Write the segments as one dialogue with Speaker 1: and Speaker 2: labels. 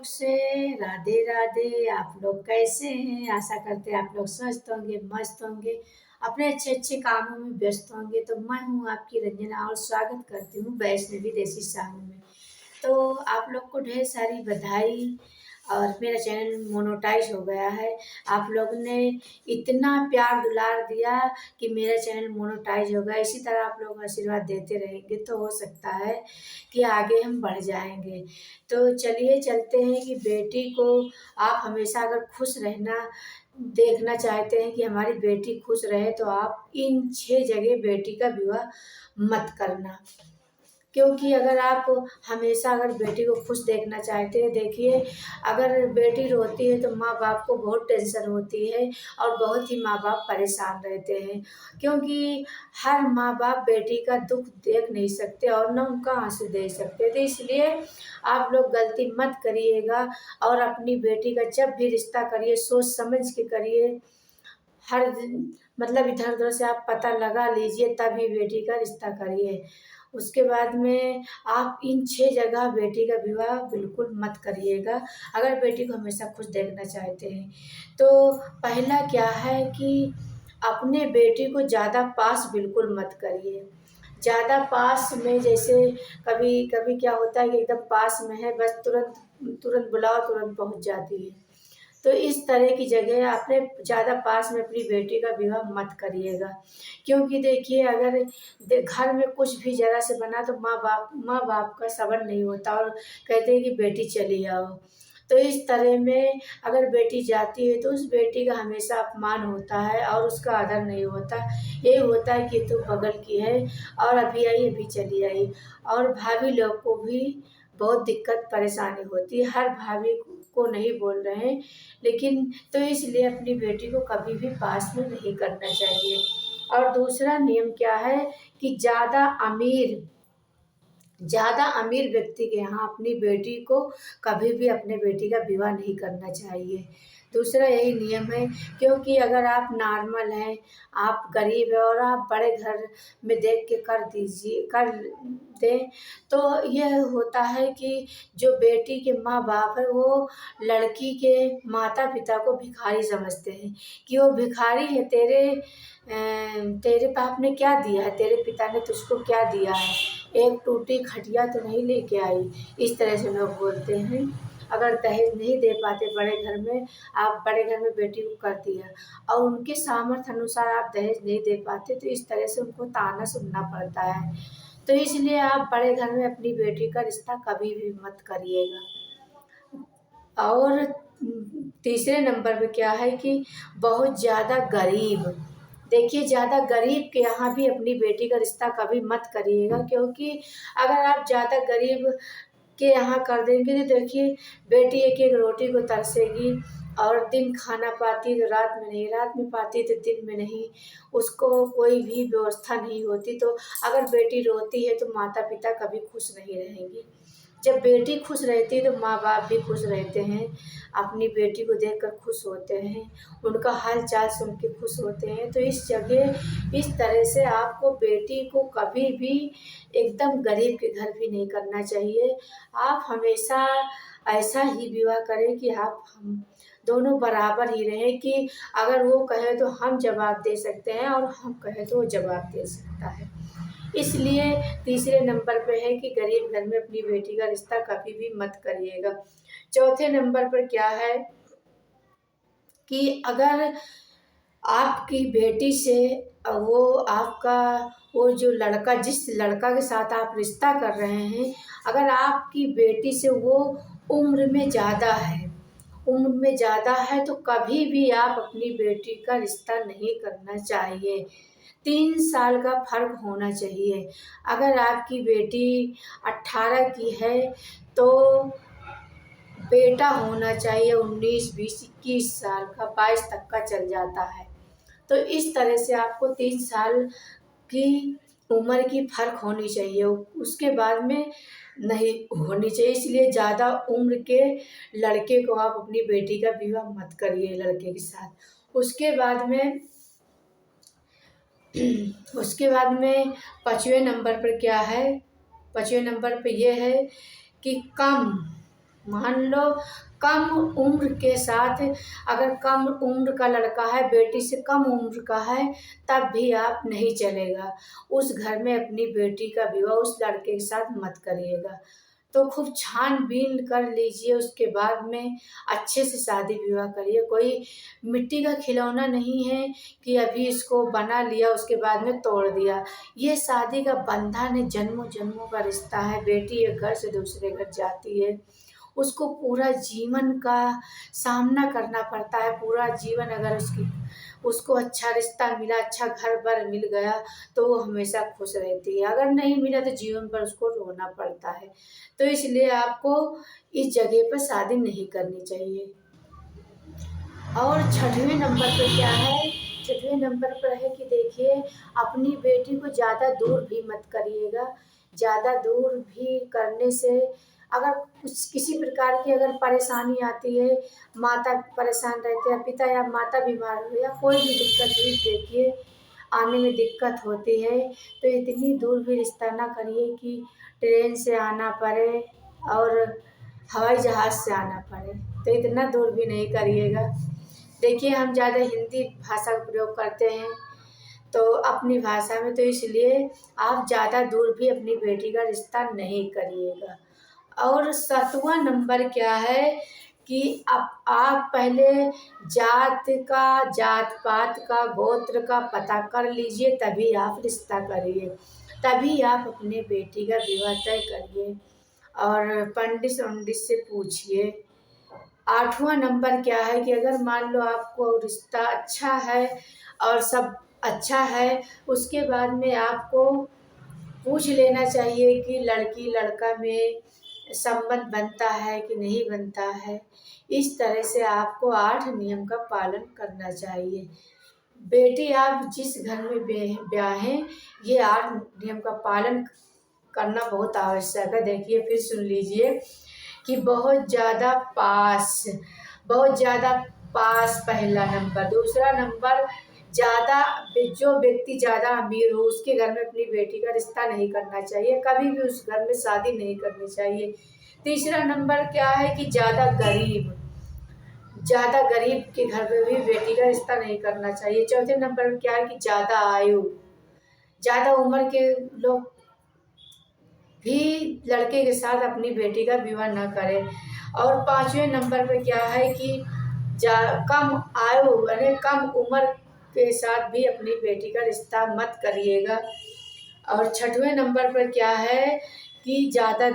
Speaker 1: से राधे राधे। आप लोग कैसे हैं? आशा करते हैं आप लोग स्वस्थ होंगे, मस्त होंगे, अपने अच्छे अच्छे कामों में व्यस्त होंगे। तो मैं हूँ आपकी रंजना और स्वागत करती हूँ वैष्णवी देसी सावन में। तो आप लोग को ढेर सारी बधाई। और मेरा चैनल मोनेटाइज हो गया है। आप लोगों ने इतना प्यार दुलार दिया कि मेरा चैनल मोनेटाइज हो गया। इसी तरह आप लोग आशीर्वाद देते रहेंगे तो हो सकता है कि आगे हम बढ़ जाएंगे। तो चलिए चलते हैं कि बेटी को आप हमेशा अगर खुश रहना देखना चाहते हैं कि हमारी बेटी खुश रहे तो आप इन 6 जगह बेटी का विवाह मत करना। क्योंकि अगर आप हमेशा अगर बेटी को खुश देखना चाहते हैं, देखिए अगर बेटी रोती है तो माँ बाप को बहुत टेंशन होती है और बहुत ही माँ बाप परेशान रहते हैं। क्योंकि हर माँ बाप बेटी का दुख देख नहीं सकते और न उनका आंसू देख सकते। तो इसलिए आप लोग गलती मत करिएगा और अपनी बेटी का जब भी रिश्ता करिए सोच समझ के करिए। हर मतलब इधर उधर से आप पता लगा लीजिए तभी बेटी का रिश्ता करिए। उसके बाद में आप इन 6 जगह बेटी का विवाह बिल्कुल मत करिएगा अगर बेटी को हमेशा खुश देखना चाहते हैं। तो पहला क्या है कि अपने बेटी को ज़्यादा पास बिल्कुल मत करिए। ज़्यादा पास में जैसे कभी कभी क्या होता है कि एकदम पास में है, बस तुरंत तुरंत बुलाओ तुरंत पहुंच जाती है। तो इस तरह की जगह आपने ज़्यादा पास में अपनी बेटी का विवाह मत करिएगा। क्योंकि देखिए अगर घर में कुछ भी ज़रा से बना तो माँ बाप का सब्र नहीं होता और कहते हैं कि बेटी चली आओ। तो इस तरह में अगर बेटी जाती है तो उस बेटी का हमेशा अपमान होता है और उसका आदर नहीं होता। ये होता है कि तू बगल की है और अभी आई अभी चली आई। और भाभी लोग को भी बहुत दिक्कत परेशानी होती है। हर भाभी को नहीं बोल रहे हैं, लेकिन तो इसलिए अपनी बेटी को कभी भी पास में नहीं करना चाहिए। और दूसरा नियम क्या है कि ज़्यादा अमीर व्यक्ति के यहाँ अपनी बेटी को कभी भी अपने बेटी का विवाह नहीं करना चाहिए। दूसरा यही नियम है। क्योंकि अगर आप नॉर्मल हैं, आप गरीब हैं और आप बड़े घर में देख के कर दें तो यह होता है कि जो बेटी के माँ बाप है वो लड़की के माता पिता को भिखारी समझते हैं कि वो भिखारी है। तेरे बाप ने क्या दिया है, तेरे पिता ने तुझको क्या दिया है, एक टूटी खटिया तो नहीं लेके आई। इस तरह से लोग बोलते हैं। अगर दहेज नहीं दे पाते बड़े घर में, आप बड़े घर में बेटी को कर दिया और उनके सामर्थ्य अनुसार आप दहेज नहीं दे पाते तो इस तरह से उनको ताना सुनना पड़ता है। तो इसलिए आप बड़े घर में अपनी बेटी का रिश्ता कभी भी मत करिएगा। और तीसरे नंबर पे क्या है कि बहुत ज़्यादा गरीब, देखिए ज़्यादा गरीब के यहाँ भी अपनी बेटी का रिश्ता कभी मत करिएगा। क्योंकि अगर आप ज़्यादा गरीब के यहाँ कर देंगे तो देखिए बेटी एक एक रोटी को तरसेगी और दिन खाना पाती है तो रात में नहीं, रात में पाती है तो दिन में नहीं, उसको कोई भी व्यवस्था नहीं होती। तो अगर बेटी रोती है तो माता पिता कभी खुश नहीं रहेंगे। जब बेटी खुश रहती है तो माँ बाप भी खुश रहते हैं, अपनी बेटी को देखकर खुश होते हैं, उनका हाल चाल सुन के खुश होते हैं। तो इस तरह से आपको बेटी को कभी भी एकदम गरीब के घर भी नहीं करना चाहिए। आप हमेशा ऐसा ही विवाह करें कि आप हम दोनों बराबर ही रहें कि अगर वो कहे तो हम जवाब दे सकते हैं और हम कहें तो वो जवाब दे सकता है। इसलिए तीसरे नंबर पे है कि गरीब घर में अपनी बेटी का रिश्ता कभी भी मत करिएगा। चौथे नंबर पर क्या है कि अगर आपकी बेटी से वो आपका वो जो लड़का जिस लड़का के साथ आप रिश्ता कर रहे हैं, अगर आपकी बेटी से वो उम्र में ज़्यादा है तो कभी भी आप अपनी बेटी का रिश्ता नहीं करना चाहिए। 3 साल का फ़र्क होना चाहिए। अगर आपकी बेटी 18 की है तो बेटा होना चाहिए 19, 20, 21 साल का, 22 तक का चल जाता है। तो इस तरह से आपको 3 साल की उम्र की फ़र्क होनी चाहिए, उसके बाद में नहीं होनी चाहिए। इसलिए ज़्यादा उम्र के लड़के को आप अपनी बेटी का विवाह मत करिए लड़के के साथ। उसके बाद में 5वें नंबर पर क्या है, 5वें नंबर पे ये है कि मान लो कम उम्र के साथ, अगर कम उम्र का लड़का है, बेटी से कम उम्र का है, तब भी आप नहीं चलेगा। उस घर में अपनी बेटी का विवाह उस लड़के के साथ मत करिएगा। तो खूब छान-बीन कर लीजिए, उसके बाद में अच्छे से शादी विवाह करिए। कोई मिट्टी का खिलौना नहीं है कि अभी इसको बना लिया उसके बाद में तोड़ दिया। ये शादी का बंधन है, जन्मों-जन्मों का रिश्ता है। बेटी एक घर से दूसरे घर जाती है, उसको पूरा जीवन का सामना करना पड़ता है। पूरा जीवन अगर उसको अच्छा रिश्ता मिला, अच्छा घर-बर मिल गया, तो वो हमेशा खुश रहती है। अगर नहीं मिला तो जीवन भर उसको रोना पड़ता है। तो इसलिए आपको इस जगह पर शादी नहीं करनी चाहिए। और छठवें नंबर पे क्या है, छठवें नंबर पर है कि देखिए, अपनी बेटी को ज़्यादा दूर भी मत करिएगा। ज़्यादा दूर भी करने से अगर कुछ किसी प्रकार की अगर परेशानी आती है, माता परेशान रहते हैं, पिता या माता बीमार हो या कोई भी दिक्कत हुई, देखिए आने में दिक्कत होती है, तो इतनी दूर भी रिश्ता ना करिए कि ट्रेन से आना पड़े और हवाई जहाज़ से आना पड़े। तो इतना दूर भी नहीं करिएगा। देखिए, हम ज़्यादा हिंदी भाषा का प्रयोग करते हैं तो अपनी भाषा में, तो इसलिए आप ज़्यादा दूर भी अपनी बेटी का रिश्ता नहीं करिएगा। और 7वां नंबर क्या है कि आप पहले जात-पात का, गोत्र का पता कर लीजिए, तभी आप रिश्ता करिए। तभी आप अपने बेटी का विवाह तय करिए और पंडित-वंडित से पूछिए। 8वां नंबर क्या है कि अगर मान लो आपको रिश्ता अच्छा है और सब अच्छा है, उसके बाद में आपको पूछ लेना चाहिए कि लड़की-लड़का में संबंध बनता है कि नहीं बनता है। इस तरह से आपको 8 नियम का पालन करना चाहिए। बेटी आप जिस घर में ब्याहें, ये 8 नियम का पालन करना बहुत आवश्यक है। देखिए, फिर सुन लीजिए कि बहुत ज़्यादा पास पहला नंबर। दूसरा नंबर, ज़्यादा जो व्यक्ति ज़्यादा अमीर हो उसके घर में अपनी बेटी का रिश्ता नहीं करना चाहिए, कभी भी उस घर में शादी नहीं करनी चाहिए। तीसरा नंबर क्या है कि ज़्यादा गरीब के घर में भी बेटी का रिश्ता नहीं करना चाहिए। चौथे नंबर पर क्या है कि ज़्यादा उम्र के लोग भी लड़के के साथ अपनी बेटी का विवाह न करें। और 5वें नंबर पे क्या है कि कम आयु यानी कम उम्र के साथ भी अपनी बेटी का रिश्ता मत करिएगा। और 6वें नंबर पर क्या है कि ज़्यादा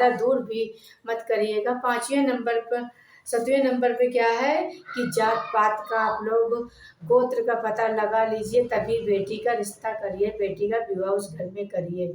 Speaker 1: दूर भी मत करिएगा। 5वें नंबर पर 7वें नंबर पे क्या है कि जात-पात का आप लोग गोत्र का पता लगा लीजिए, तभी बेटी का रिश्ता करिए, बेटी का विवाह उस घर में करिए।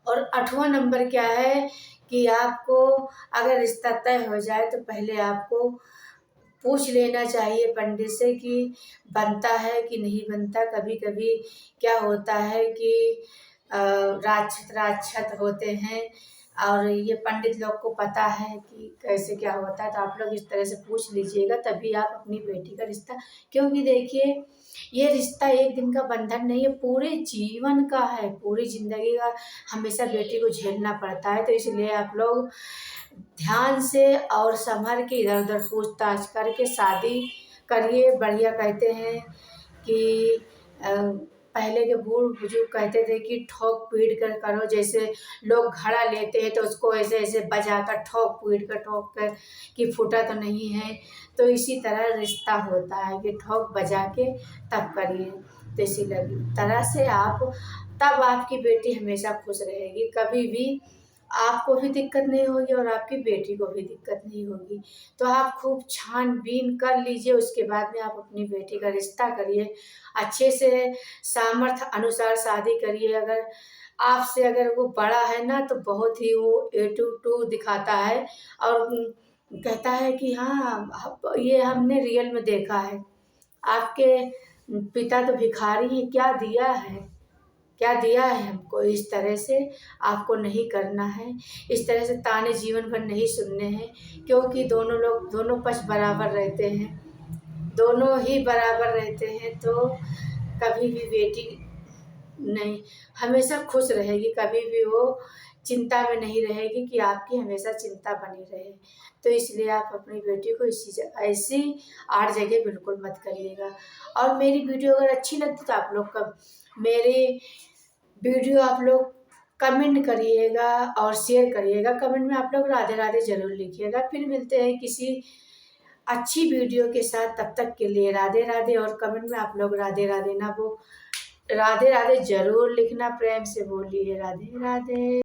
Speaker 1: और 8वां नंबर क्या है कि आपको अगर रिश्ता तय हो जाए तो पहले आपको पूछ लेना चाहिए पंडित से कि बनता है कि नहीं बनता। कभी-कभी क्या होता है कि राक्षत होते हैं और ये पंडित लोग को पता है कि कैसे क्या होता है, तो आप लोग इस तरह से पूछ लीजिएगा, तभी आप अपनी बेटी का रिश्ता, क्योंकि देखिए, ये रिश्ता एक दिन का बंधन नहीं है, पूरे जीवन का है, पूरी ज़िंदगी का हमेशा बेटी को झेलना पड़ता है। तो इसलिए आप लोग ध्यान से और संभल के इधर-उधर पूछताछ करके शादी करिए। बढ़िया कहते हैं कि पहले के बूढ़-बुजुर्ग कहते थे कि ठोक-पीट कर करो, जैसे लोग घड़ा लेते हैं तो उसको ऐसे-ऐसे बजाकर ठोक कर कि फूटा तो नहीं है, तो इसी तरह रिश्ता होता है कि ठोक बजा के तब करिए। तो इसी तरह से तब आपकी बेटी हमेशा खुश रहेगी, कभी भी आपको भी दिक्कत नहीं होगी और आपकी बेटी को भी दिक्कत नहीं होगी। तो आप खूब छान-बीन कर लीजिए, उसके बाद में आप अपनी बेटी का रिश्ता करिए। अच्छे से सामर्थ्य अनुसार शादी करिए। अगर वो बड़ा है ना, तो बहुत ही वो एटीट्यूड दिखाता है और कहता है कि हाँ, ये हमने रियल में देखा है। आपके पिता तो भिखारी हैं, क्या दिया है हमको, इस तरह से आपको नहीं करना है। इस तरह से ताने जीवन भर नहीं सुनने हैं, क्योंकि दोनों पक्ष बराबर रहते हैं, दोनों ही बराबर रहते हैं, तो कभी भी बेटी नहीं हमेशा खुश रहेगी, कभी भी वो चिंता में नहीं रहेगी कि आपकी हमेशा चिंता बनी रहे। तो इसलिए आप अपनी बेटी को ऐसी 8 जगह बिल्कुल मत करिएगा। और मेरी वीडियो अगर अच्छी लगती तो आप लोग मेरी वीडियो आप लोग कमेंट करिएगा और शेयर करिएगा। कमेंट में आप लोग राधे राधे ज़रूर लिखिएगा। फिर मिलते हैं किसी अच्छी वीडियो के साथ, तब तक के लिए राधे राधे। और कमेंट में आप लोग राधे राधे ना राधे राधे ज़रूर लिखना, प्रेम से बोलिए राधे राधे।